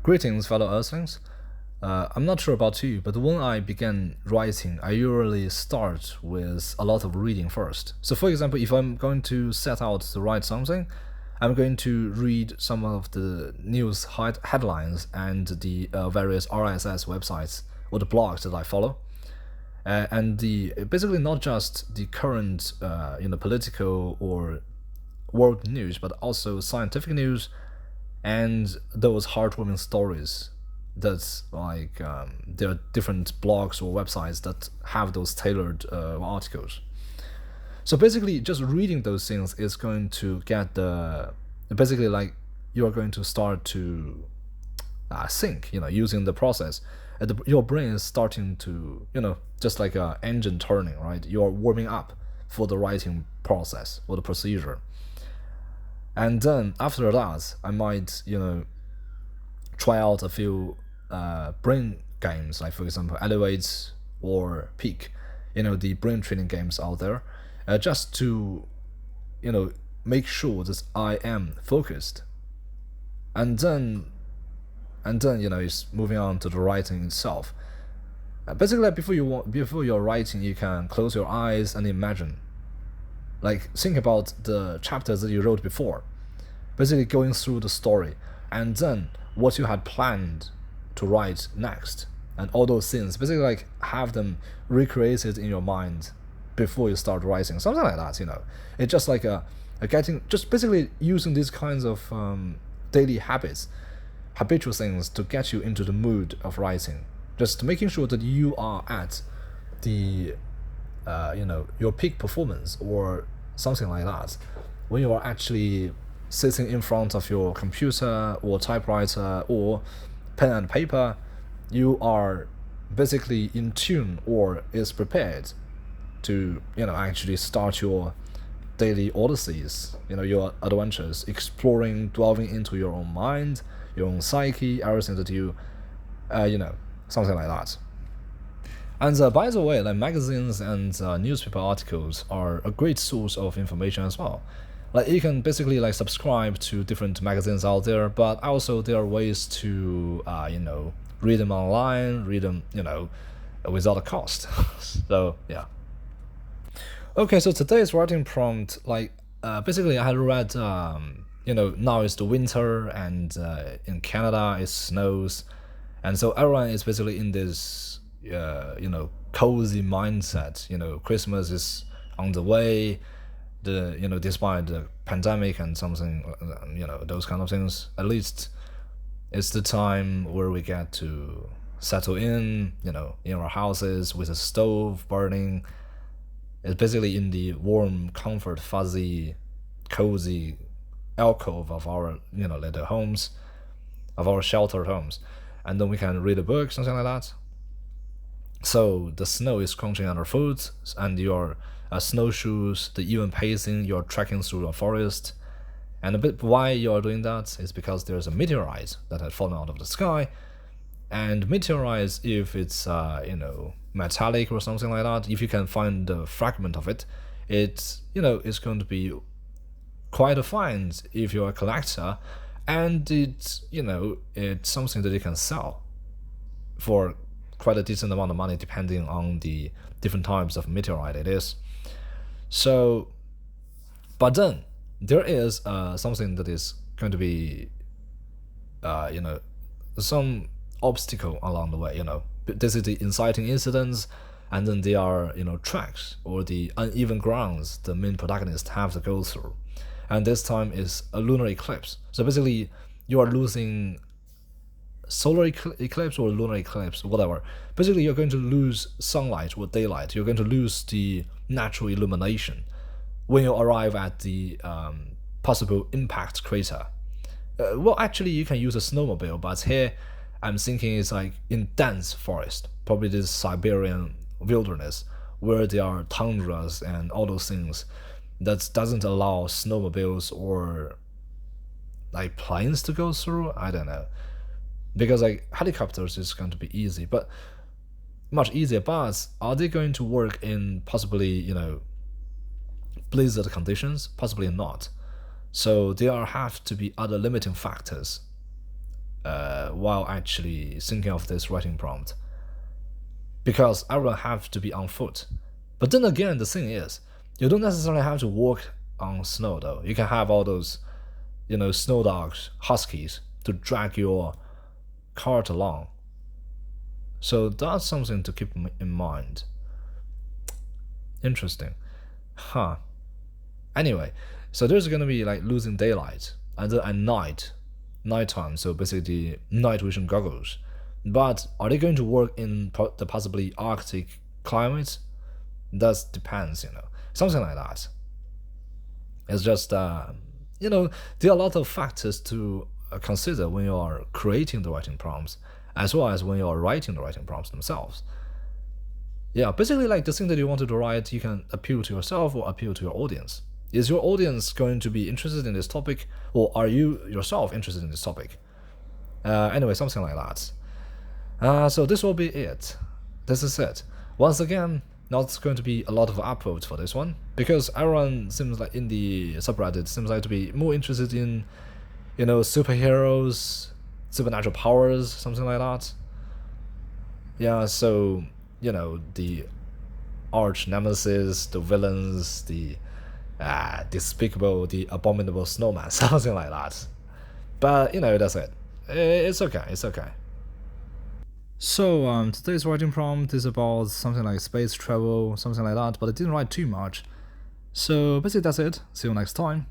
Greetings, fellow Earthlings. I'm not sure about you, but when I begin writing, I usually start with a lot of reading first. So, for example, if I'm going to set out to write something, I'm going to read some of the news headlines and the various RSS websites or the blogs that I follow. And the basically not just the current political or world news, but also scientific news and those heartwarming stories. That's like there are different blogs or websites that have those tailored articles. So basically, just reading those things is going to get the basically like you are going to start to think, using the process. Your brain is starting to, just like an engine turning, right? You are warming up for the writing process or the procedure. And then after that, I might, try out a few brain games, like for example, Elevate or Peak, the brain training games out there, just to, make sure that I am focused. And then, it's moving on to the writing itself. Basically, before you're writing, you can close your eyes and imagine. Like, think about the chapters that you wrote before, basically going through the story, and then what you had planned to write next, and all those things, basically like have them recreated in your mind before you start writing, something like that. It's just like just basically using these kinds of daily habits, habitual things to get you into the mood of writing, just making sure that you are at the your peak performance or something like that when you are actually sitting in front of your computer or typewriter or pen and paper. You are basically in tune or is prepared to actually start your daily odysseys, your adventures, exploring, delving into your own mind, your own psyche, everything that you something like that. And by the way, like magazines and newspaper articles are a great source of information as well. Like you can basically like subscribe to different magazines out there, but also there are ways to read them online, read them without a cost. So yeah. Okay, so today's writing prompt, like basically I had read now it's the winter and in Canada it snows, and so everyone is basically in this cozy mindset. Christmas is on the way. Despite the pandemic and something, those kind of things, at least it's the time where we get to settle in our houses with a stove burning. It's basically in the warm, comfort, fuzzy, cozy alcove of our little homes, of our sheltered homes, and then we can read a book, something like that. So the snow is crunching underfoot, and your snowshoes, the even pacing, you're trekking through a forest. And a bit why you're doing that is because there's a meteorite that had fallen out of the sky. And meteorites, if it's metallic or something like that, if you can find a fragment of it, it's going to be quite a find if you're a collector, and it's something that you can sell for quite a decent amount of money depending on the different types of meteorite it is. So, but then there is something that is going to be some obstacle along the way. This is the inciting incidents, and then there are tracks or the uneven grounds the main protagonists have to go through, and this time is a lunar eclipse. So basically you are losing solar eclipse or lunar eclipse, whatever. Basically you're going to lose sunlight or daylight. You're going to lose the natural illumination when you arrive at the possible impact crater. Well, actually you can use a snowmobile, but here I'm thinking it's like in dense forest, probably this Siberian wilderness where there are tundras and all those things that doesn't allow snowmobiles or like planes to go through. I don't know, because like helicopters is going to be easy, but much easier. But are they going to work in possibly blizzard conditions? Possibly not. So there have to be other limiting factors while actually thinking of this writing prompt, because everyone have to be on foot. But then again, the thing is, you don't necessarily have to walk on snow though. You can have all those, snow dogs, huskies to drag your cart along. So that's something to keep in mind. Interesting. Huh. Anyway, so there's gonna be like losing daylight and then at nighttime, so basically night vision goggles. But are they going to work in the possibly Arctic climate? That depends, something like that. It's just, there are a lot of factors to consider when you are creating the writing prompts, as well as when you are writing the writing prompts themselves. Yeah, basically like the thing that you wanted to write, you can appeal to yourself or appeal to your audience. Is your audience going to be interested in this topic, or are you yourself interested in this topic? Anyway, something like that. So this will be it. This is it. Once again, not going to be a lot of upvotes for this one, because everyone seems like in the subreddit seems like to be more interested in, superheroes, supernatural powers, something like that. Yeah, so, the arch nemesis, the villains, the despicable, the abominable snowman, something like that. But, that's it. It's okay. So, today's writing prompt is about something like space travel, something like that, but I didn't write too much. So, basically that's it. See you next time.